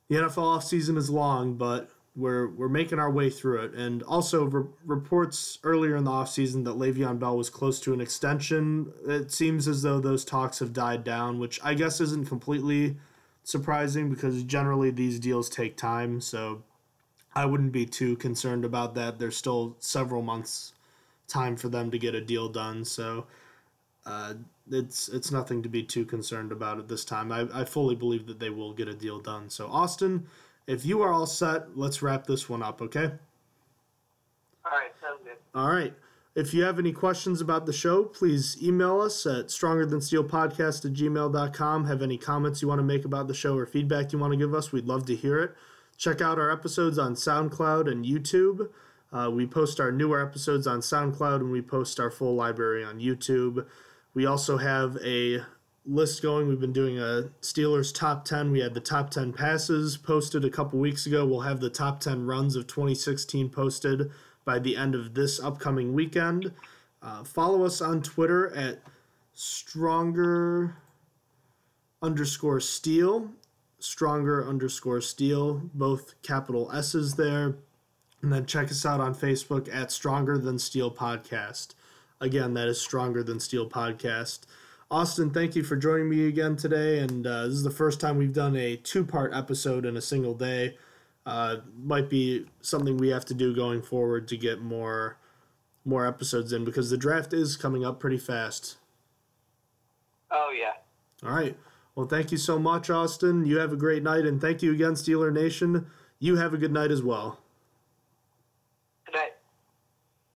the NFL offseason is long, but we're making our way through it. And also reports earlier in the offseason that Le'Veon Bell was close to an extension. It seems as though those talks have died down, which I guess isn't completely surprising because generally these deals take time, so I wouldn't be too concerned about that. There's still several months time for them to get a deal done, so it's nothing to be too concerned about at this time. I fully believe that they will get a deal done. So Austin, if you are all set, let's wrap this one up, okay? All right, sounds good. All right. If you have any questions about the show, please email us at strongerthansteelpodcast@gmail.com. Have any comments you want to make about the show or feedback you want to give us, we'd love to hear it. Check out our episodes on SoundCloud and YouTube. We post our newer episodes on SoundCloud, and we post our full library on YouTube. We also have a list going. We've been doing a Steelers top 10. We had the top 10 passes posted a couple weeks ago. We'll have the top 10 runs of 2016 posted by the end of this upcoming weekend. Follow us on Twitter at Stronger_Steel, Stronger_Steel, both capital S's there. And then check us out on Facebook at Stronger Than Steel Podcast. Again, that is Stronger Than Steel Podcast. Austin, thank you for joining me again today. And this is the first time we've done a 2-part episode in a single day. Might be something we have to do going forward to get more episodes in because the draft is coming up pretty fast. Oh, yeah. All right. Well, thank you so much, Austin. You have a great night, and thank you again, Steeler Nation. You have a good night as well.